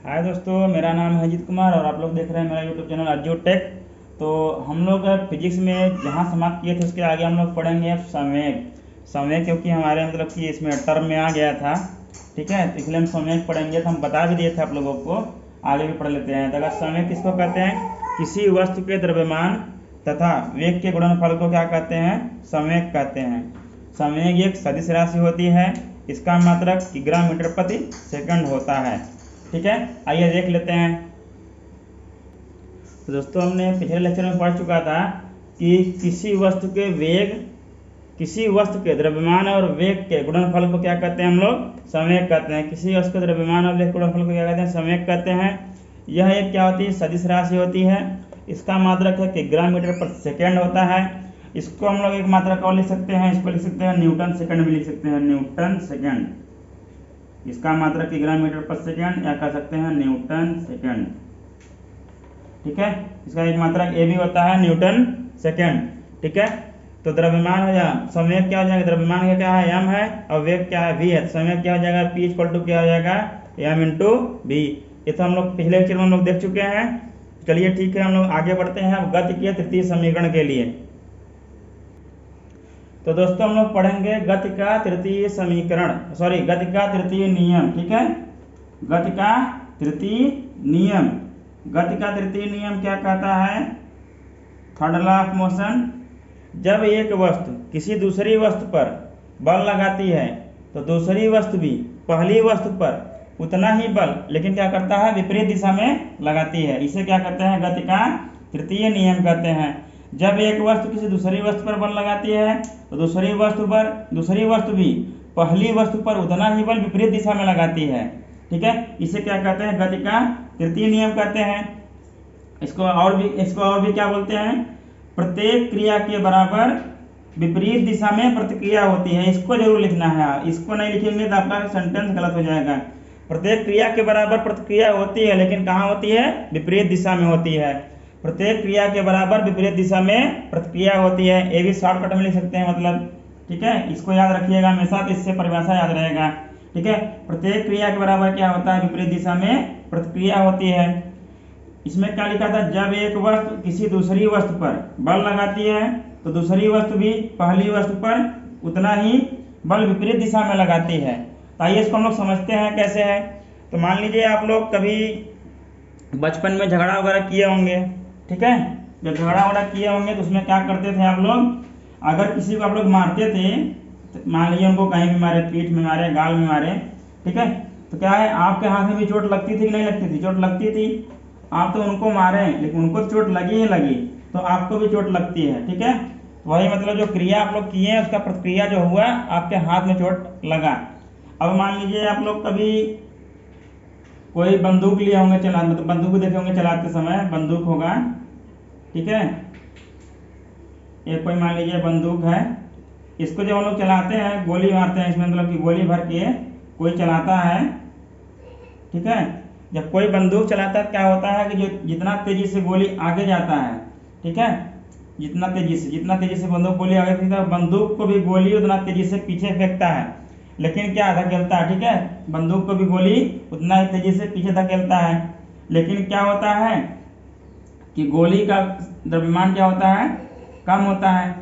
हाय दोस्तों, मेरा नाम है अजीत कुमार और आप लोग देख रहे हैं मेरा यूट्यूब चैनल अज्जू टेक। तो हम लोग फिजिक्स में जहाँ समाप्त किए थे उसके आगे हम लोग पढ़ेंगे अब संवेग। संवेग क्योंकि हमारे मतलब कि इसमें टर्म में आ गया था, ठीक है, तो इसलिए हम संवेग पढ़ेंगे। तो हम बता भी दिए थे आप लोगों को, आगे भी पढ़ लेते हैं। तो अगर संवेग किसको कहते हैं? किसी वस्तु के द्रव्यमान तथा वेग के गुणनफल को क्या कहते हैं? संवेग कहते हैं। संवेग एक सदिश राशि होती है, इसका मात्रक किग्रा मीटर प्रति सेकंड होता है, ठीक है। आइए देख लेते हैं। तो दोस्तों, हमने पिछले लेक्चर में पढ़ चुका था कि किसी वस्तु के वेग, किसी वस्तु के द्रव्यमान और वेग के गुणनफल को क्या कहते हैं? हम लोग संवेग कहते हैं। किसी वस्तु के द्रव्यमान और वेग के गुणनफल को क्या कहते हैं? संवेग कहते हैं। यह एक क्या होती है? सदिश राशि होती है। इसका मात्रक है किग्रा मीटर प्रति सेकेंड होता है। इसको हम लोग एक मात्रक और लिख सकते हैं, इसको लिख सकते हैं न्यूटन सेकंड भी लिख सकते हैं, न्यूटन सेकंड। इसका मात्रक किग्रा मीटर प्रति सेकंड या कह सकते हैं न्यूटन सेकंड, ठीक है। इसका एक मात्रक ए भी होता है, न्यूटन सेकंड, ठीक है। तो द्रव्यमान हो जाएगा, संवेग क्या हो जाएगा? द्रव्यमान क्या है? एम है, और वेग क्या है? वी है। संवेग क्या हो जाएगा? पी इक्वल टू क्या हो जाएगा? M into V. ये तो हम लोग पिछले लेक्चर में हम लोग देख चुके हैं। चलिए ठीक है, हम लोग आगे बढ़ते हैं अब गति के तृतीय समीकरण के लिए। तो दोस्तों, हम लोग पढ़ेंगे गति का तृतीय समीकरण, सॉरी गति का तृतीय नियम, ठीक है। गति का तृतीय नियम, गति का तृतीय नियम क्या कहता है? Third law of motion. जब एक वस्तु किसी दूसरी वस्तु पर बल लगाती है तो दूसरी वस्तु भी पहली वस्तु पर उतना ही बल, लेकिन क्या करता है? विपरीत दिशा में लगाती है। इसे क्या कहते हैं? गति का तृतीय नियम कहते हैं। जब एक वस्तु किसी दूसरी वस्तु पर बल लगाती है तो दूसरी वस्तु भी पहली वस्तु पर उतना ही बल विपरीत दिशा में लगाती है, ठीक है। इसे क्या कहते हैं? गति का तृतीय नियम कहते हैं। इसको और भी क्या बोलते हैं? प्रत्येक क्रिया के बराबर विपरीत दिशा में प्रतिक्रिया होती है। इसको जरूर लिखना है, इसको नहीं लिखेंगे तो आपका सेंटेंस गलत हो जाएगा। प्रत्येक क्रिया के बराबर प्रतिक्रिया होती है, लेकिन कहाँ होती है? विपरीत दिशा में होती है। प्रत्येक क्रिया के बराबर विपरीत दिशा में प्रतिक्रिया होती है। ये भी शॉर्टकट में लिख सकते हैं, मतलब, ठीक है। इसको याद रखिएगा हमेशा, तो इससे परिभाषा याद रहेगा, ठीक है। प्रत्येक क्रिया के बराबर क्या होता है? विपरीत दिशा में प्रतिक्रिया होती है। इसमें क्या लिखा था? जब एक वस्तु किसी दूसरी वस्तु पर बल लगाती है तो दूसरी वस्तु भी पहली वस्तु पर उतना ही बल विपरीत दिशा में लगाती है। तो आइए इसको हम लोग समझते हैं कैसे है। तो मान लीजिए आप लोग कभी बचपन में झगड़ा वगैरह किए होंगे, ठीक है। जब झगड़ा वगैरह किए होंगे तो उसमें क्या करते थे आप लोग? अगर किसी को आप लोग मारते थे, तो मान लीजिए उनको कहीं भी मारे, पीठ में मारे, गाल में मारे, ठीक है, तो क्या है, आपके हाथ में भी चोट लगती थी कि नहीं लगती थी? चोट लगती थी। आप तो उनको मारे, लेकिन उनको चोट लगी ही लगी, तो आपको भी चोट लगती है, ठीक है। वही मतलब जो क्रिया आप लोग किए हैं उसका प्रतिक्रिया जो हुआ, आपके हाथ में चोट लगा। अब मान लीजिए आप लोग कभी कोई बंदूक लिए होंगे, चला मतलब बंदूक देखे होंगे चलाते समय, बंदूक होगा, ठीक है। ये कोई मान लीजिए बंदूक है, इसको जब हम लोग चलाते हैं, गोली मारते हैं इसमें, मतलब कि गोली भर के कोई चलाता है, ठीक है। जब कोई बंदूक चलाता है क्या होता है कि जो जितना तेजी से गोली आगे जाता है, ठीक है, जितना तेजी से बंदूक गोली आगे फेंकता है, बंदूक को भी गोली उतना तेजी से पीछे फेंकता है, लेकिन क्या धकेलता है, ठीक है। बंदूक को भी गोली उतना ही तेजी से पीछे धकेलता है, लेकिन क्या होता है कि गोली का द्रव्यमान क्या होता है? कम होता है।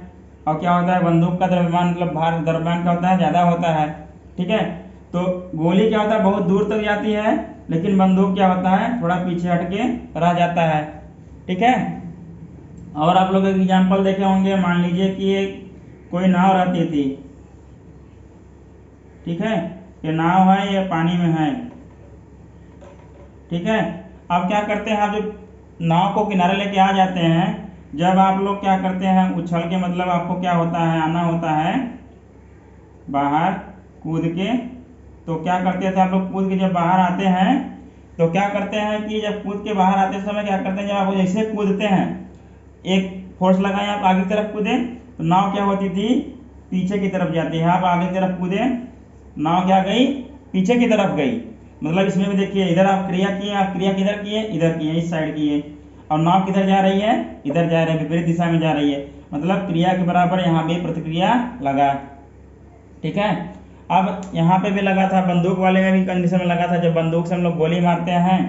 और क्या होता है? बंदूक का द्रव्यमान मतलब भार द्रव्यमान क्या होता है? ज़्यादा होता है, ठीक है। तो गोली क्या होता है? बहुत दूर तक जाती है, लेकिन बंदूक क्या होता है? थोड़ा पीछे हट के रह जाता है, ठीक है। और आप लोग एग्जाम्पल देखे होंगे, मान लीजिए कि कोई नाव रहती थी, ठीक है, ये नाव है, ये पानी में है, ठीक है। अब क्या करते हैं, आप जो नाव को किनारे लेके आ जाते हैं, जब आप लोग क्या करते हैं, उछल के, मतलब आपको क्या होता है, आना होता है बाहर कूद के, तो क्या करते थे आप लोग? कूद के जब बाहर आते हैं तो क्या करते हैं कि जब कूद के बाहर आते समय क्या करते हैं, जब आप जैसे कूदते हैं, एक फोर्स लगाएं, आप आगे की तरफ कूदे तो नाव क्या होती थी? पीछे की तरफ जाती है। आप आगे की तरफ कूदे, नाव क्या गई? पीछे की तरफ गई। मतलब इसमें भी देखिए, इधर आप क्रिया किए, आप क्रिया किधर किए? इधर किए, इस साइड किए, और नाव किधर जा रही है? इधर जा रही है, विपरीत दिशा में जा रही है। मतलब क्रिया के बराबर यहाँ भी प्रतिक्रिया लगा, ठीक है। अब यहाँ पे भी लगा था, बंदूक वाले में भी कंडीशन में लगा था, जब बंदूक से हम लोग गोली मारते हैं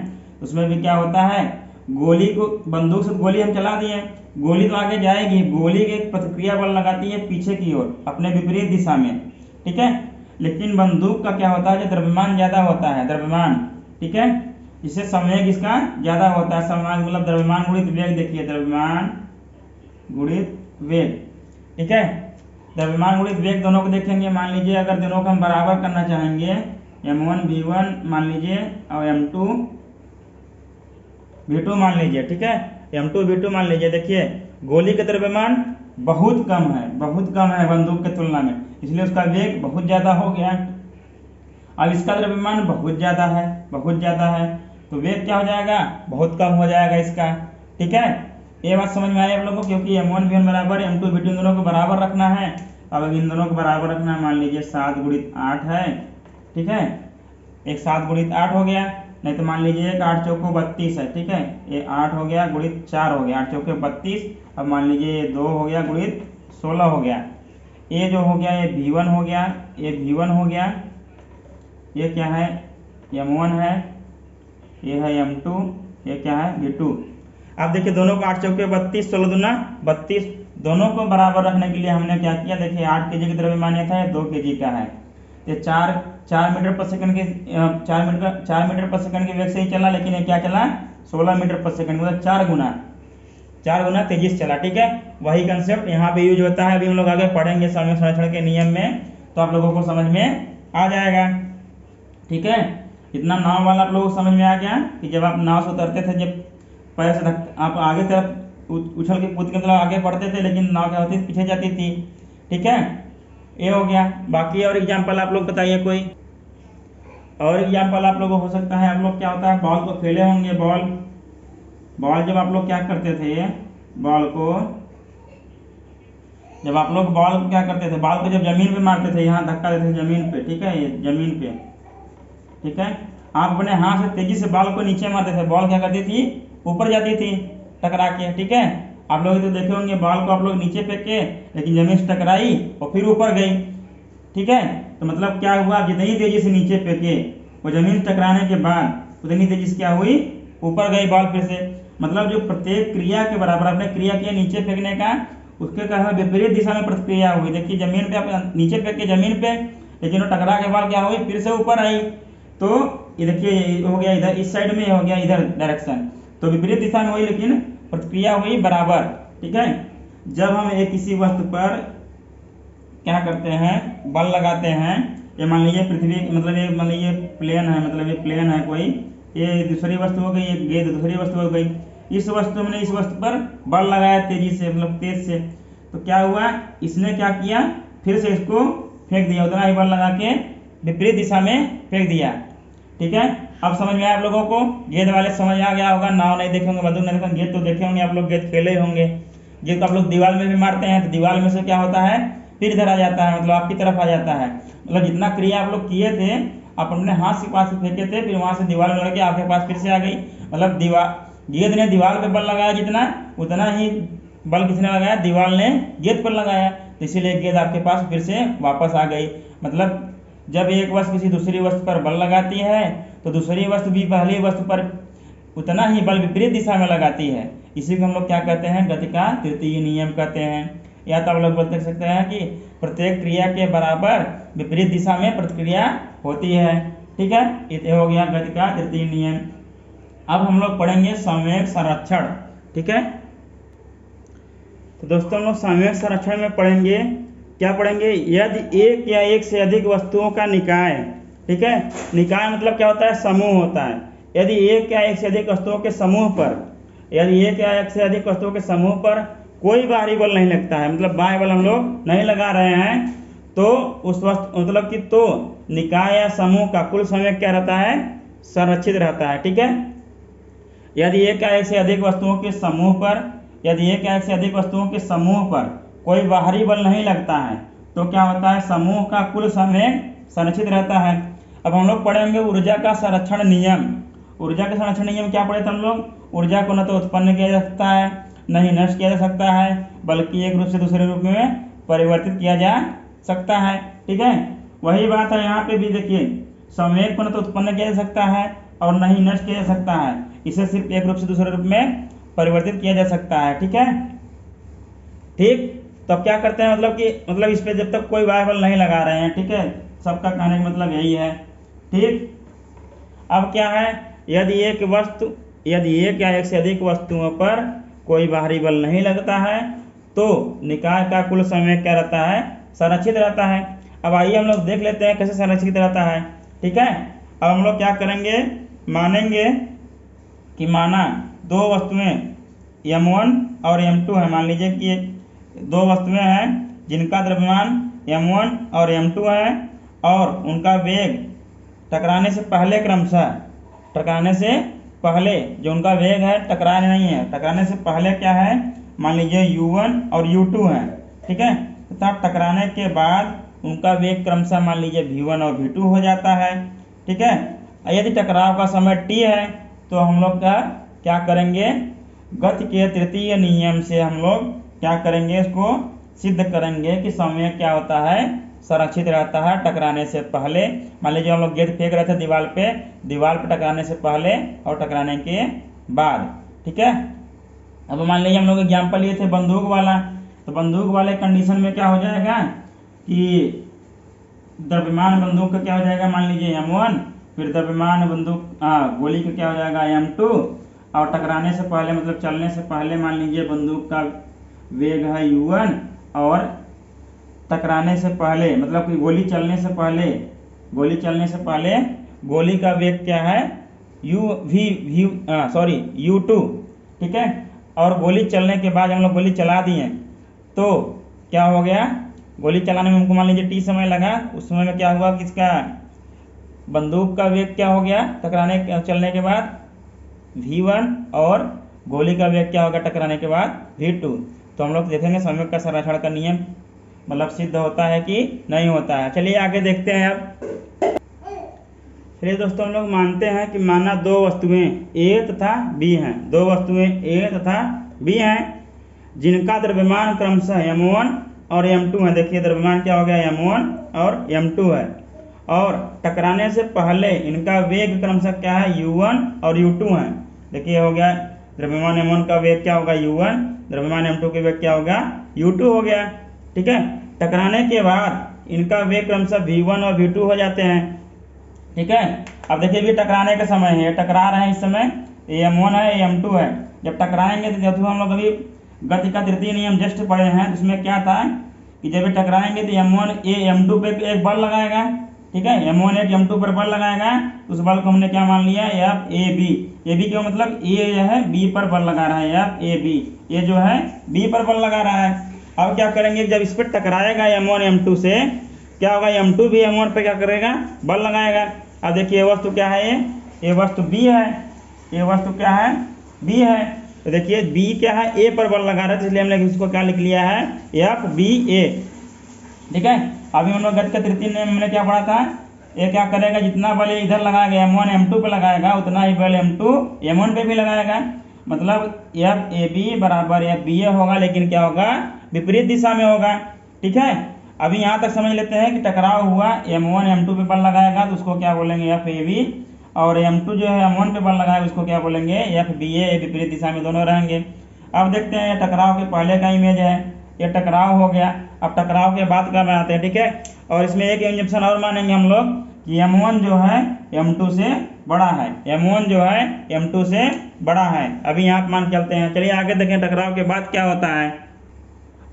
उसमें भी क्या होता है, गोली को, बंदूक से गोली हम चला दिए, गोली तो आगे जाएगी, गोली की एक प्रतिक्रिया बल लगाती है पीछे की ओर अपने विपरीत दिशा में, ठीक है। लेकिन बंदूक का क्या होता है, जो द्रव्यमान ज़्यादा होता है, द्रव्यमान, ठीक है, इससे संवेग इसका ज़्यादा होता है, संवेग मतलब द्रव्यमान गुणित वेग, देखिए द्रव्यमान गुणित वेग, ठीक है। द्रव्यमान गुणित वेग दोनों को देखेंगे, मान लीजिए अगर दोनों को हम बराबर करना चाहेंगे, m1 v1 मान लीजिए और m2 v2 मान लीजिए, ठीक है, m2 v2 मान लीजिए। देखिए गोली का द्रव्यमान बहुत कम है, बहुत कम है बंदूक के तुलना में, इसलिए उसका वेग बहुत ज़्यादा हो गया। अब इसका द्रव्यमान बहुत ज़्यादा है, बहुत ज़्यादा है, तो वेग क्या हो जाएगा, बहुत कम हो जाएगा इसका, ठीक है। ये बात समझ में आई आप लोगों को, क्योंकि m1 v1 बराबर m2 v2 इन दोनों को बराबर रखना है। अब इन दोनों को बराबर रखना है, मान लीजिए 7 गुणित 8 है, ठीक है, एक 7 गुणित 8 हो गया, नहीं तो मान लीजिए एक 8 चौको 32 है, ठीक है, ये 8 हो गया गुणित 4 हो गया, 8 चौके 32। अब मान लीजिए ये 2 हो गया गुणित 16 हो गया, ये जो हो गया ये v1 हो गया, ये v1 हो गया, ये क्या है m1 है, ये है m2, ये क्या है v2। अब देखिए दोनों को 8 चौके 32, 16 दूना 32, दोनों को बराबर रखने के लिए हमने क्या किया, देखिए 8 kg की द्रव्यमान्य था, 2 kg का है, ये 4 मीटर पर सेकंड के 4 मीटर पर सेकंड के वेग से ही चला, लेकिन ये क्या चला 16 मीटर पर सेकंड, मतलब 4 गुना तेजी से चला, ठीक है। वही कंसेप्ट यहाँ पे यूज होता है, अभी हम लोग आगे पढ़ेंगे संवेग संरक्षण के नियम में, तो आप लोगों को समझ में आ जाएगा, ठीक है। इतना नाव वाला आप लोगों को समझ में आ गया कि जब आप नाव से उतरते थे, जब पैर से आप आगे तरफ उछल के कूद के मतलब आगे बढ़ते थे, लेकिन नाव क्या होती थी, पीछे जाती थी, ठीक है, ये हो गया। बाकी और एग्जाम्पल आप लोग बताइए कोई और एग्जाम्पल आप लोगों को हो सकता है। आप लोग क्या होता है, बॉल को खेले होंगे, बॉल जब आप लोग क्या करते थे, जब आप लोग बॉल को क्या करते थे, बॉल को जब जमीन पे मारते थे, यहाँ धक्का देते थे जमीन पे, ठीक है, ये जमीन पे, ठीक है, आप अपने हाथ से तेजी से बॉल को नीचे मारते थे, बॉल क्या करती थी, ऊपर जाती थी टकरा के, ठीक है। आप लोग तो देखे होंगे बॉल को आप लोग नीचे फेंके, लेकिन जमीन से टकराई और फिर ऊपर गई, ठीक है। तो मतलब क्या हुआ, जितनी तेजी से नीचे फेंके वो जमीन से टकराने के बाद उतनी तेजी से क्या हुई, ऊपर गई बॉल फिर से। मतलब जो प्रत्येक क्रिया के बराबर आपने क्रिया किया नीचे फेंकने का, उसके क्या है, विपरीत दिशा में प्रतिक्रिया हुई। देखिए जमीन पे आप नीचे फेंके जमीन पे, लेकिन वो टकरा के बॉल क्या हुई, फिर से ऊपर आई। तो ये देखिए हो गया इधर, इस साइड में हो गया इधर डायरेक्शन, तो विपरीत दिशा में हुई लेकिन प्रतिक्रिया हुई बराबर, ठीक है। जब हम एक किसी वस्तु पर क्या करते हैं, बल लगाते हैं, ये मान लीजिए पृथ्वी, मतलब ये मान लीजिए प्लेन है, मतलब ये प्लेन है कोई, ये दूसरी वस्तु हो गई, ये गेंद दूसरी वस्तु हो गई, इस वस्तु में इस वस्तु पर बल लगाया तेजी से, मतलब तेज से, तो क्या हुआ, इसने क्या किया, फिर से इसको फेंक दिया, उतना ही बल लगा के विपरीत दिशा में फेंक दिया, ठीक है। अब समझ में आया आप लोगों को, गेंद वाले समझ आ गया होगा, नाव नहीं देखे होंगे, बंदूक नहीं देखे होंगे, गेंद तो देखे होंगे आप लोग, गेंद खेले होंगे। गेंद को आप लोग दीवार में भी मारते हैं, तो दीवार में से क्या होता है, फिर इधर आ जाता है, मतलब आपकी तरफ आ जाता है, मतलब जितना क्रिया आप लोग किए थे, आप अपने हाथ के पास से फेंके थे, फिर वहां से दीवार में लड़के आपके पास फिर से आ गई, मतलब गेंद ने दीवार पे बल लगाया जितना, उतना ही बल किसने लगाया, दीवार ने गेंद पर लगाया, तो इसीलिए गेंद आपके पास फिर से वापस आ गई। मतलब जब एक वस्तु किसी दूसरी वस्तु पर बल लगाती है, तो दूसरी वस्तु भी पहली वस्तु पर उतना ही बल विपरीत दिशा में लगाती है, इसी को हम लोग क्या कहते हैं, गति का तृतीय नियम कहते हैं। या तो आप लोग बोल सकते हैं कि प्रत्येक क्रिया के बराबर विपरीत दिशा में प्रतिक्रिया होती है, ठीक है, ये हो गया गति का तृतीय नियम। अब हम लोग पढ़ेंगे संवेग संरक्षण, ठीक है। तो दोस्तों हम लोग संवेग संरक्षण में पढ़ेंगे, क्या पढ़ेंगे, यदि एक या एक से अधिक वस्तुओं का निकाय, ठीक है, निकाय मतलब क्या होता है, समूह होता है। यदि एक या एक से अधिक वस्तुओं के समूह पर, यदि एक या एक से अधिक वस्तुओं के समूह पर कोई बाहरी बल नहीं लगता है, मतलब बाह्य बल हम लोग नहीं लगा रहे हैं, तो उस वस्तु मतलब कि तो निकाय या समूह का कुल संवेग क्या रहता है, संरक्षित रहता है, ठीक है। यदि एक या एक से अधिक वस्तुओं के समूह पर, यदि एक या एक से अधिक वस्तुओं के समूह पर कोई बाहरी बल नहीं लगता है, तो क्या होता है, समूह का कुल संवेग संरक्षित रहता है। अब हम लोग पढ़ेंगे ऊर्जा का संरक्षण नियम। ऊर्जा का संरक्षण नियम क्या पढ़े थे हम लोग, ऊर्जा को न तो उत्पन्न किया जा सकता है, न ही नष्ट किया जा सकता है, बल्कि एक रूप से दूसरे रूप में परिवर्तित किया जा सकता है, ठीक है। वही बात है यहाँ पे भी देखिए, संवेग को न तो उत्पन्न किया जा सकता है और न ही नष्ट किया जा सकता है, इसे सिर्फ एक रूप से दूसरे रूप में परिवर्तित किया जा सकता है। ठीक है, ठीक। तो अब क्या करते हैं, मतलब इस पे जब तक कोई बाह्य बल नहीं लगा रहे हैं, ठीक है, सबका कहने का मतलब यही है। ठीक, अब क्या है, यदि एक या एक से अधिक वस्तुओं पर कोई बाहरी बल नहीं लगता है तो निकाय का कुल संवेग क्या रहता है, संरक्षित रहता है। अब आइए हम लोग देख लेते हैं कैसे संरक्षित रहता है। ठीक है, अब हम लोग क्या करेंगे, मानेंगे कि माना दो वस्तुएं m1 और m2 है। मान लीजिए कि दो वस्तुएं हैं जिनका द्रव्यमान m1 और m2 है और उनका वेग टकराने से पहले क्रमशः, टकराने से पहले जो उनका वेग है, टकराने नहीं है, टकराने से पहले क्या है, मान लीजिए u1 और u2 है। ठीक है, तथा टकराने के बाद उनका वेग क्रमशः मान लीजिए v1 और v2 हो जाता है। ठीक है, यदि टकराव का समय t है तो हम लोग क्या करेंगे, गति के तृतीय नियम से हम लोग क्या करेंगे, इसको सिद्ध करेंगे कि संवेग क्या होता है, संरक्षित रहता है टकराने से पहले। मान लीजिए हम लोग गेंद फेंक रहे थे दीवार पे टकराने से पहले और टकराने के बाद। ठीक है, अब मान लीजिए हम लोग एग्जाम्पल लिए थे बंदूक वाला, तो बंदूक वाले कंडीशन में क्या हो जाएगा कि द्रव्यमान बंदूक का क्या हो जाएगा, मान लीजिए m1, फिर द्रव्यमान बंदूक गोली का क्या हो जाएगा m2, और टकराने से पहले मतलब चलने से पहले मान लीजिए बंदूक का वेग है u1 और टकराने से पहले मतलब कि गोली चलने से पहले गोली का वेग क्या है u2। ठीक है, और गोली चलने के बाद हम लोग गोली चला दिए तो क्या हो गया, गोली चलाने में हमको मान लीजिए t समय लगा, उस समय में क्या हुआ कि इसका बंदूक का वेग क्या हो गया चलने के बाद v1 और गोली का वेग क्या होगा टकराने के बाद v2। तो हम लोग देखेंगे संवेग का संरक्षण का नियम मतलब सिद्ध होता है कि नहीं होता है। चलिए आगे देखते हैं। अब चलिए दोस्तों, हम लोग मानते हैं कि माना दो वस्तुएं A तथा B हैं, दो वस्तुएं A तथा B हैं जिनका द्रव्यमान क्रमशः m1 और m2 है। देखिए द्रव्यमान क्या हो गया, m1 और m2 है और टकराने से पहले इनका वेग क्रमशः क्या है, u1 और u2 है। देखिए हो गया, द्रव्यमान m1 का वेग क्या होगा u1, द्रव्यमान m2 के वेग क्या होगा u2 हो गया। ठीक है, टकराने के बाद इनका वेग क्रमशः v1 और v2 हो जाते हैं। ठीक है, अब देखिए भी टकराने का समय है, टकरा रहे हैं इस समय, ये m1 है ये m2 है। जब टकराएंगे तो जब हम लोग अभी गति का तृतीय नियम जस्ट पढ़े हैं, तो उसमें क्या था कि जब ये टकराएंगे तो m1 m2 पे एक बल लगाएगा। ठीक है, m1 एक m2 पर बल लगाएगा, उस बल को हमने क्या मान लिया, FAB क्यों, मतलब A जो है B पर बल लगा रहा है, FAB ये जो है B पर बल लगा रहा है। अब क्या करेंगे, जब इस पर टकराएगा m1 m2 से, क्या होगा, m2 भी m1 पे क्या करेगा, बल लगाएगा। अब देखिए ये वस्तु क्या है, ये वस्तु B है, ये वस्तु क्या है, B है। तो देखिए B क्या है, A पर बल लगा रहा है, इसलिए हमने इसको क्या लिख लिया है, FBA। ठीक है, अभी हम लोग गति का तृतीय नियम हमने क्या पढ़ा था, ये क्या करेगा, जितना बल इधर लगाएगा m1 m2 पे लगाएगा उतना ही बल m2 m1 पे भी लगाएगा। मतलब FAB बराबर FBA होगा, लेकिन क्या होगा, विपरीत दिशा में होगा। ठीक है, अभी यहाँ तक समझ लेते हैं कि टकराव हुआ, m1 m2 पे बल लगाएगा तो उसको क्या बोलेंगे, FAB, और m2 जो है m1 पे बल लगाएगा उसको क्या बोलेंगे, FBA, विपरीत दिशा में दोनों रहेंगे। अब देखते हैं टकराव के पहले का इमेज है, ये टकराव हो गया। अब टकराव के बाद क्या बनाते हैं, ठीक है, और इसमें एक इंजेक्शन और मानेंगे हम लोग कि m1 जो है m2 से बड़ा है, m1 जो है m2 से बड़ा है। अभी यहाँ मान चलते हैं, चलिए आगे देखें टकराव के बाद क्या होता है।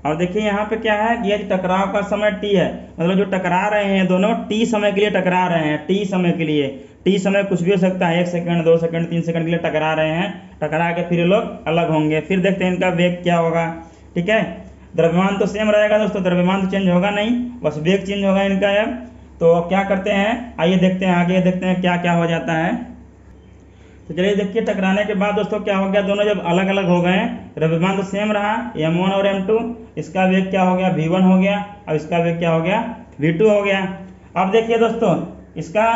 और देखिए यहाँ पे क्या है, ये टकराव का समय t है, मतलब जो टकरा रहे हैं दोनों t समय के लिए टकरा रहे हैं, t समय के लिए, t समय कुछ भी हो सकता है, 1 सेकंड 2 सेकंड 3 सेकंड के लिए टकरा रहे हैं, टकरा के फिर ये लोग अलग होंगे। फिर देखते हैं इनका वेग क्या होगा। ठीक है, द्रव्यमान तो सेम रहेगा दोस्तों, द्रव्यमान तो चेंज होगा नहीं, बस वेग चेंज होगा इनका। अब तो क्या करते हैं, आइए देखते हैं आगे, देखते हैं क्या क्या हो जाता है। तो चलिए देखिए टकराने के बाद दोस्तों क्या हो गया, दोनों जब अलग अलग हो गए, द्रव्यमान तो सेम रहा m1 और m2, इसका वेग क्या हो गया, v1 हो गया, और इसका वेग क्या हो गया, v2 हो गया। अब देखिए दोस्तों, इसका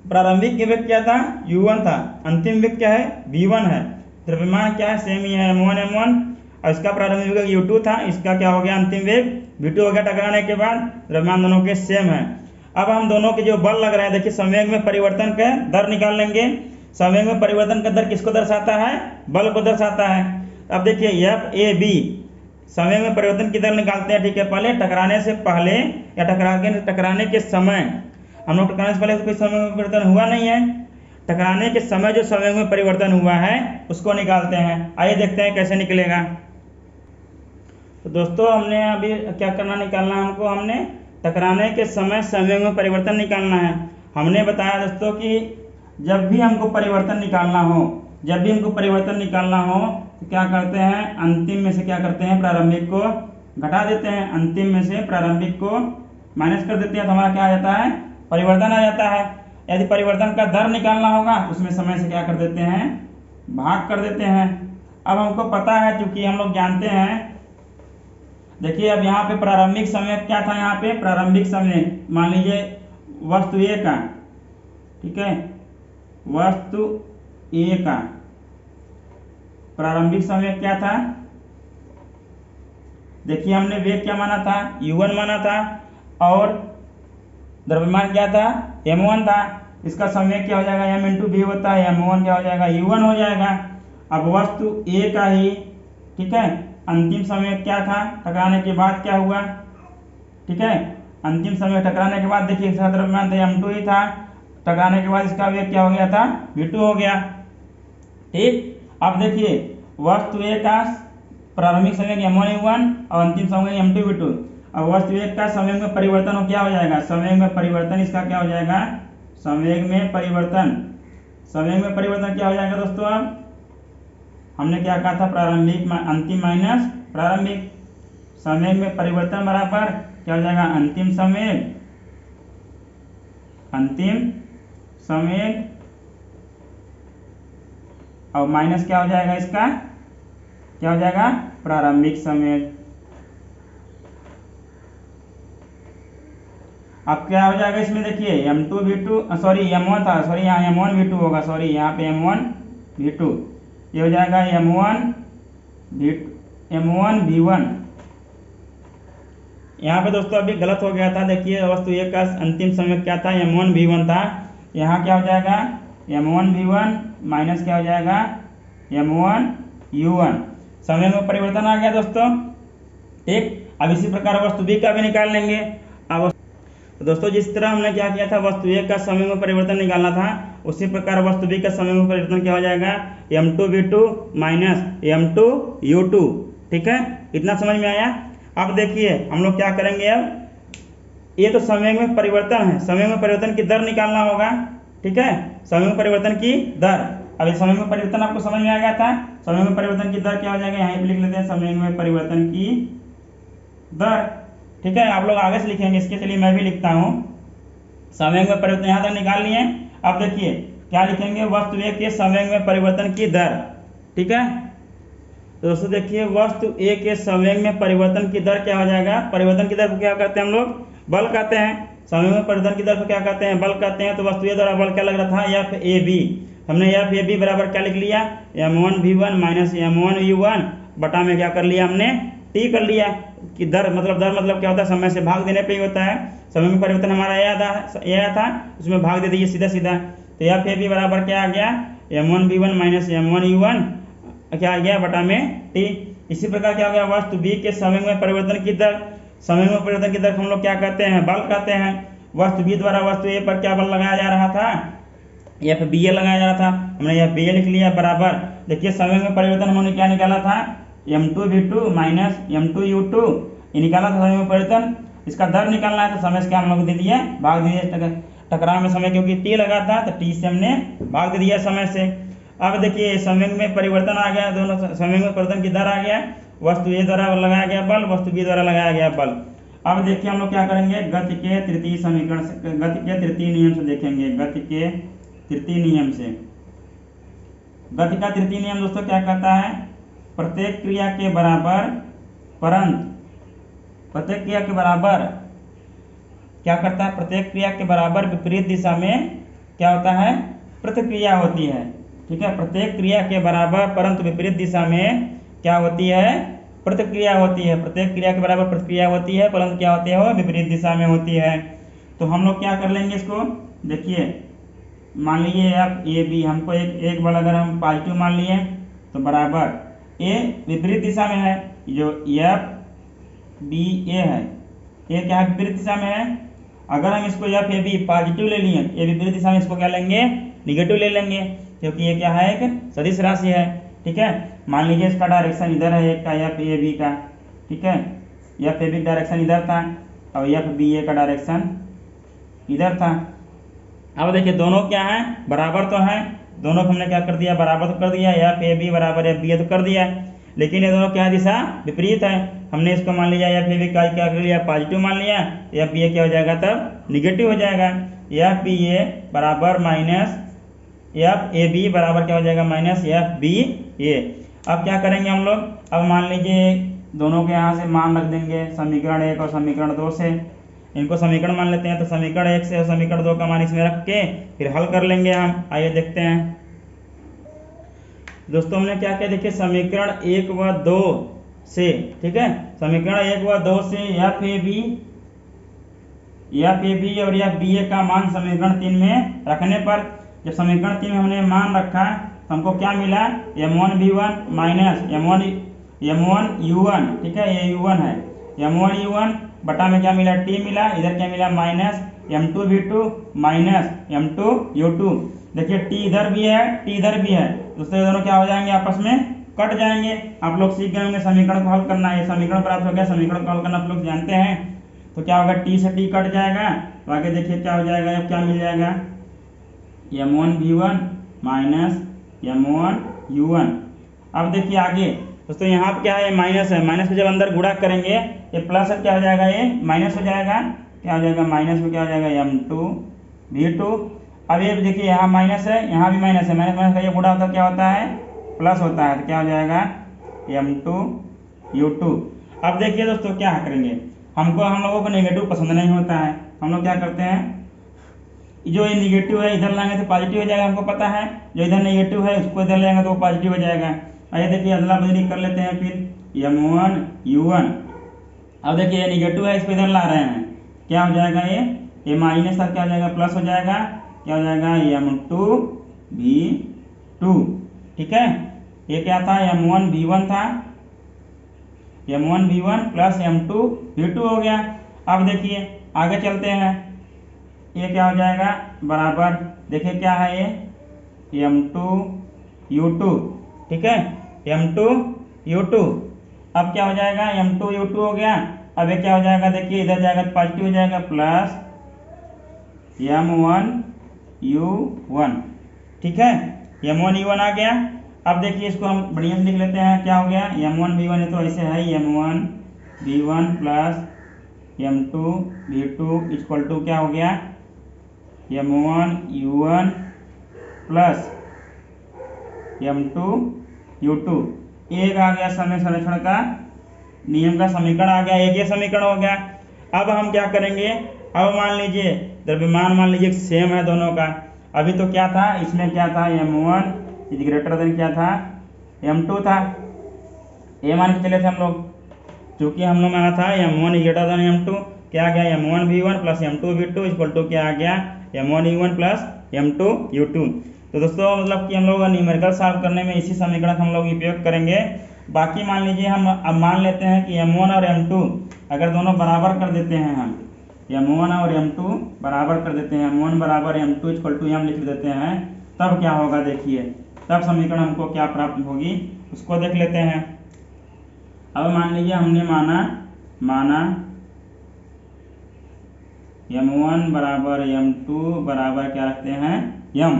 प्रारंभिक वेग क्या था, u1 था, अंतिम वेग क्या है, v1 है, द्रव्यमान क्या है, सेम ही है m1 और इसका प्रारंभिक वेग u2 था, इसका क्या हो गया, अंतिम वेग v2 हो गया। टकराने के बाद द्रव्यमान दोनों के सेम है। अब हम दोनों के जो बल लग रहे हैं, देखिए संवेग में परिवर्तन का दर निकाल लेंगे। संवेग में परिवर्तन का दर किसको दर्शाता है? बल को दर्शाता है। अब देखिए एफ ए बी संवेग में परिवर्तन की दर निकालते हैं। ठीक है, पहले टकराने से पहले या टकराने के समय, हम लोग टकराने से पहले कोई संवेग में परिवर्तन हुआ नहीं है, टकराने के समय जो संवेग में परिवर्तन हुआ है उसको निकालते हैं। आइए देखते हैं कैसे निकलेगा। तो दोस्तों हमने अभी क्या करना, निकालना हमको, हमने टकराने के समय संवेग में परिवर्तन निकालना है। हमने बताया दोस्तों कि जब भी हमको परिवर्तन निकालना हो, तो क्या करते हैं, अंतिम में से क्या करते हैं, प्रारंभिक को घटा देते हैं, अंतिम में से प्रारंभिक को माइनस कर देते हैं, तो हमारा क्या आ जाता है, परिवर्तन आ जाता है। यदि परिवर्तन का दर निकालना होगा तो उसमें समय से क्या कर देते हैं, भाग कर देते हैं। अब हमको पता है, चूंकि हम लोग जानते हैं, देखिए अब यहाँ पे प्रारंभिक समय क्या था, यहाँ पे प्रारंभिक समय मान लीजिए वस्तु ए का, ठीक है, वस्तु ए का प्रारंभिक समय क्या था, देखिए हमने वेग क्या माना था, u1 माना था, और द्रव्यमान क्या था, m1 था। इसका समय क्या हो जाएगा, m इंटू भी होता है, m1 क्या हो जाएगा, u1 हो जाएगा। अब वस्तु ए का ही, ठीक है, अंतिम समय क्या था, टकराने के बाद क्या हुआ, ठीक है, अंतिम समय टकराने के बाद देखिए इसका द्रव्यमान था m2 ही था, टकराने के बाद इसका वेग क्या हो गया था, v2 हो गया। ठीक, अब देखिए वस्तु ए का प्रारंभिक समय m1 u1 और अंतिम समय m2 v2। अब वस्तु एक का संवेग में परिवर्तन हो क्या हो जाएगा, संवेग में परिवर्तन इसका क्या हो जाएगा, संवेग में परिवर्तन क्या हो जाएगा दोस्तों। अब हमने क्या कहा था, प्रारंभिक अंतिम माइनस प्रारंभिक, संवेग में परिवर्तन बराबर क्या हो जाएगा, अंतिम संवेग और माइनस क्या हो जाएगा, इसका क्या हो जाएगा, प्रारंभिक संवेग। अब क्या हो जाएगा इसमें, देखिए m2 v2 सॉरी m1 था, सॉरी यहाँ m1 v2 होगा, सॉरी यहाँ पे m1 v2, ये हो जाएगा m1 v1। यहाँ पे दोस्तों अभी गलत हो गया था, देखिए वस्तु एक का अंतिम समय क्या था, m1 v1 था, यहाँ क्या हो जाएगा, m1 v1 माइनस क्या हो जाएगा, m1 u1। समय में परिवर्तन आ गया दोस्तों। ठीक, अब इसी प्रकार वस्तु बी का भी निकाल लेंगे। अब तो दोस्तों जिस तरह हमने क्या किया था, वस्तु ए का समय में परिवर्तन निकालना था, उसी प्रकार वस्तु बी का समय में परिवर्तन क्या हो जाएगा, m2 v2 minus m2 u2। ठीक है, इतना समझ में आया। अब देखिए हम लोग क्या करेंगे, अब ये तो समय में परिवर्तन है, समय में परिवर्तन की दर निकालना होगा। ठीक है, समय में परिवर्तन की दर, अब इस समय में परिवर्तन आपको समझ में आ गया था। समय में परिवर्तन की दर क्या हो जाएगा, यहाँ पे लिख लेते हैं, समय में परिवर्तन की दर। ठीक है, आप लोग आगे से लिखेंगे इसके, चलिए मैं भी लिखता हूँ। समय में परिवर्तन यहाँ तक निकाल लिए। अब देखिए क्या लिखेंगे, वस्तु ए के समय में परिवर्तन की दर। ठीक है, तो दोस्तों देखिए वस्तु ए के समय में परिवर्तन की दर क्या हो जाएगा, परिवर्तन की दर को क्या कहते हैं हम लोग, बल कहते हैं। समय में परिवर्तन की दर को क्या कहते हैं, बल कहते हैं। तो वस्तु ए द्वारा बल क्या लग रहा था, एफ ए बी। हमने एफ ए बी बराबर क्या लिख लिया, m1 v1 minus m1 u1 बटा में क्या कर लिया हमने, टी कर लिया। कि दर मतलब क्या होता है, समय से भाग देने पे ही होता है। समय में परिवर्तन हमारा यह था, उसमें भाग दे दीजिए सीधा सीधा। तो एफ ए बी बराबर क्या आ गया, m1 v1 minus m1 u1 क्या आ गया बटा में टी। इसी प्रकार क्या हो गया, वस्तु बी के समय में परिवर्तन की दर, समय में परिवर्तन की दर हम लोग क्या कहते हैं, बल कहते हैं। वस्तु बी द्वारा वस्तु ए पर क्या बल लगाया जा रहा था, एफ बी ए लगाया जा रहा था, हमने एफ बी ए लिख लिया बराबर। देखिए समय में परिवर्तन हमने क्या निकाला था, m2 v2 minus m2 u2 ये निकाला था समय में परिवर्तन। इसका दर निकालना है तो समय से क्या हम लोग दे दिए, भाग दिए। टकराव में समय क्योंकि टी लगा था तो टी से हमने भाग दे दिया समय से। अब देखिए समय में परिवर्तन आ गया, दोनों समय में परिवर्तन की दर आ गया। वस्तु ए द्वारा लगाया गया बल, वस्तु बी द्वारा लगाया गया बल। अब देखिए हम लोग क्या करेंगे, गति के तृतीय समीकरण से, गति के तृतीय नियम से देखेंगे। गति के तृतीय नियम से, गति का तृतीय नियम दोस्तों क्या कहता है, प्रत्येक क्रिया के बराबर परंत, प्रत्येक क्रिया के बराबर क्या करता है, प्रत्येक क्रिया के बराबर विपरीत दिशा में क्या होता है, प्रतिक्रिया होती है। ठीक है, प्रत्येक क्रिया के बराबर परंतु विपरीत दिशा में क्या होती है, प्रतिक्रिया होती है। प्रत्येक क्रिया के बराबर प्रतिक्रिया होती है परंतु क्या होती है, वो विपरीत दिशा में होती है। तो हम लोग क्या कर लेंगे इसको, देखिए मान लीजिए एफ ए बी, हमको एक बल अगर हम पॉजिटिव मान लिए तो बराबर ए विपरीत दिशा में है, जो एफ बी ए है, ए क्या है विपरीत दिशा में है। अगर हम इसको एफ ए बी पॉजिटिव ले लिए, ए विपरीत दिशा में, इसको क्या लेंगे निगेटिव ले लेंगे, क्योंकि ये क्या है एक सदिश राशि है। ठीक है, मान लीजिए इसका डायरेक्शन इधर है, एक का एफ ए बी का, ठीक है, एफ ए बी डायरेक्शन इधर था और एफ बी ए का डायरेक्शन इधर था। अब देखिए दोनों क्या है बराबर तो है, दोनों को हमने क्या कर दिया बराबर तो कर दिया, एफ ए बी बराबर एफ बी ए तो कर दिया, लेकिन ये दोनों क्या दिशा विपरीत है। हमने इसको मान लिया एफ ए बी का क्या कर लिया पॉजिटिव मान लिया, एफ बी ए क्या हो जाएगा तब निगेटिव हो जाएगा। एफ बी ए बराबर माइनस एफ ए बी बराबर क्या हो जाएगा माइनस एफ बी ए। अब क्या करेंगे हम लोग, अब मान लीजिए दोनों के यहाँ से मान रख देंगे समीकरण 1 और समीकरण 2 से, इनको समीकरण मान लेते हैं, तो समीकरण 1 से और समीकरण 2 का मान इसमें रख के फिर हल कर लेंगे हम। आइए देखते हैं दोस्तों हमने क्या किया, देखिए समीकरण 1 व 2 से, ठीक है, समीकरण 1 व 2 से एफ ए बी और एफ बी ए का मान समीकरण 3 में रखने पर, जब समीकरण 3 में हमने मान रखा तो हमको क्या मिला m1v1 माइनस m1 u1, ठीक है, ये u1 है, m1 u1 बटा में क्या मिला t मिला, इधर क्या मिला minus m2 v2 minus m2 u2। देखिए t इधर भी है t इधर भी है, दूसरे दोनों क्या हो जाएंगे आपस में कट जाएंगे। आप लोग सीख गए होंगे समीकरण को हल करना है, समीकरण प्राप्त हो गया, समीकरण को हल करना आप लोग जानते हैं। तो क्या होगा t से t कट जाएगा, तो आगे देखिए क्या हो जाएगा, अब क्या मिल जाएगा m1 v1 minus m1 u1। अब देखिए आगे दोस्तों यहाँ पे क्या है माइनस है, माइनस को जब अंदर गुणा करेंगे ये प्लस है, क्या हो जाएगा ये माइनस हो जाएगा, क्या हो जाएगा माइनस में क्या हो जाएगा m2 v2। अब ये देखिए यहाँ माइनस है यहाँ भी माइनस है, माइनस माइनस का ये गुणा होता है क्या होता है प्लस होता है, तो क्या हो जाएगा m2 u2। अब देखिए दोस्तों क्या करेंगे, हम लोगों को नेगेटिव पसंद नहीं होता है, हम लोग क्या करते हैं जो ये निगेटिव है इधर लाएंगे तो पॉजिटिव हो जाएगा, हमको पता है, जो इधर नेगेटिव है उसको इधर लेंगे तो वो पॉजिटिव हो जाएगा। आइए देखिए अदला बदली कर लेते हैं फिर m1 u1। अब देखिए ये निगेटिव है इसको इधर ला रहे हैं, क्या हो जाएगा ये माइनस का क्या हो जाएगा प्लस हो जाएगा, क्या हो जाएगा m2 v2। ठीक है, ये क्या था m1 v1 था, m1 v1 plus m2 v2 हो गया। अब देखिए आगे चलते हैं, ये क्या हो जाएगा बराबर, देखिए क्या है ये m2 u2, ठीक है, m2 u2। अब क्या हो जाएगा m2 u2 हो गया। अब ये क्या हो जाएगा देखिए इधर जाएगा तो पॉजिटिव हो जाएगा प्लस m1 u1, ठीक है, m1 u1 आ गया। अब देखिए इसको हम बढ़िया से लिख लेते हैं, क्या हो गया m1 v1 है तो ऐसे है m1 v1 plus m2 v2 equal to क्या हो गया m1 u1 plus m2 u2। एक आ गया समय संरक्षण का नियम का समीकरण आ गया, एक ये समीकरण हो गया। अब हम क्या करेंगे, अब मान लीजिए द्रव्यमान मान लीजिए सेम है दोनों का, अभी तो क्या था इसमें क्या था m1 इज ग्रेटर देन क्या था m2 था, ये मान के चले थे हम लोग, चूंकि हम लोग माना था m1 is greater than m2, क्या आ गया m1 v1 plus m2 v2 equal to क्या आ गया m1 u1 plus m2 u2। तो दोस्तों मतलब कि हम लोग न्यूमेरिकल सॉल्व करने में इसी समीकरण का हम लोग उपयोग करेंगे। बाकी मान लीजिए हम अब मान लेते हैं कि m1 और m2 अगर दोनों बराबर कर देते हैं, हम m1 और m2 बराबर कर देते हैं, m1 बराबर m2 इक्वल टू m लिख देते हैं, तब क्या होगा देखिए, तब समीकरण हमको क्या प्राप्त होगी उसको देख लेते हैं। अब मान लीजिए हमने माना m1 बराबर m2 बराबर क्या रखते हैं m,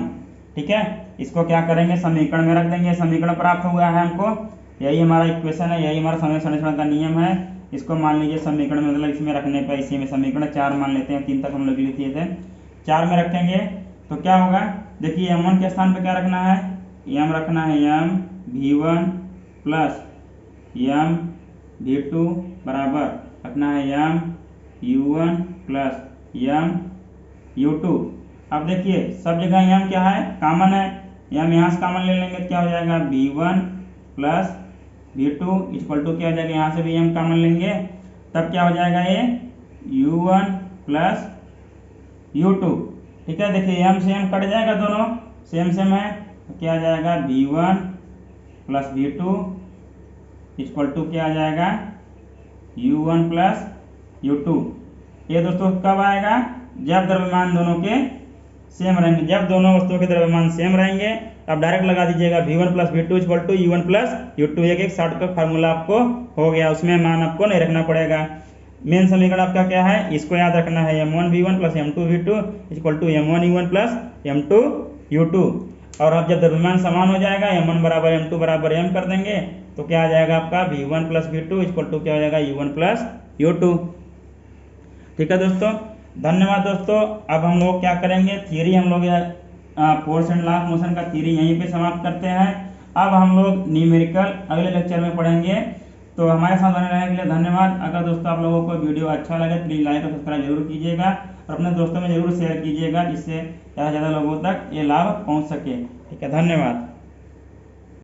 ठीक है, इसको क्या करेंगे समीकरण में रख देंगे, समीकरण प्राप्त हुआ है हमको, यही हमारा इक्वेशन है, यही हमारा समय संरक्षण का नियम है। इसको मान लीजिए समीकरण में मतलब इसमें रखने पर इसी में समीकरण 4 मान लेते हैं, 3 तक हम लोग लिख दिए थे, 4 में रखेंगे तो क्या होगा देखिए m1 के स्थान पर क्या रखना है, m रखना है m v1 plus m v2 बराबर रखना है m u1 plus m u2। अब देखिए सब जगह m क्या है कॉमन है, m यहाँ से कॉमन ले लेंगे तो क्या हो जाएगा v1 plus v2 equal to क्या हो जाएगा, यहाँ से भी m कॉमन लेंगे तब क्या हो जाएगा ये u1 प्लस u2। ठीक है, देखिए m से m कट जाएगा, दोनों सेम सेम है, तो क्या आ जाएगा v1 plus v2 equal to क्या आ जाएगा u1 प्लस u2। ये दोस्तों कब आएगा, जब द्रव्यमान दोनों के सेम रहेंगे, जब दोनों वस्तुओं के द्रव्यमान सेम रहेंगे। अब डायरेक्ट लगा दीजिएगा v1 plus v2 equal to u1 plus u2। एक शॉर्टकट फार्मूला आपको हो गया, उसमें मान आपको नहीं रखना पड़ेगा। मेन समीकरण आपका क्या है, इसको याद रखना है, m1 v1 plus m2 v2 equal to m1 u1 plus m2 u2। और अब जब द्रव्यमान समान हो जाएगा, m1 बराबर m2 बराबर m कर देंगे, तो क्या आ जाएगा आपका v1 plus v2 equal to क्या हो जाएगा u1 प्लस u2। ठीक है दोस्तों, धन्यवाद दोस्तों। अब हम लोग क्या करेंगे, थियरी हम लोग force and law of motion का थियरी यहीं पे समाप्त करते हैं। अब हम लोग न्यूमेरिकल अगले लेक्चर में पढ़ेंगे। तो हमारे साथ बने रहने के लिए धन्यवाद। अगर दोस्तों आप लोगों को वीडियो अच्छा लगे तो प्लीज़ लाइक और सब्सक्राइब जरूर कीजिएगा और अपने दोस्तों में जरूर शेयर कीजिएगा, जिससे ज़्यादा से ज़्यादा लोगों तक ये लाभ पहुँच सके। ठीक है, धन्यवाद।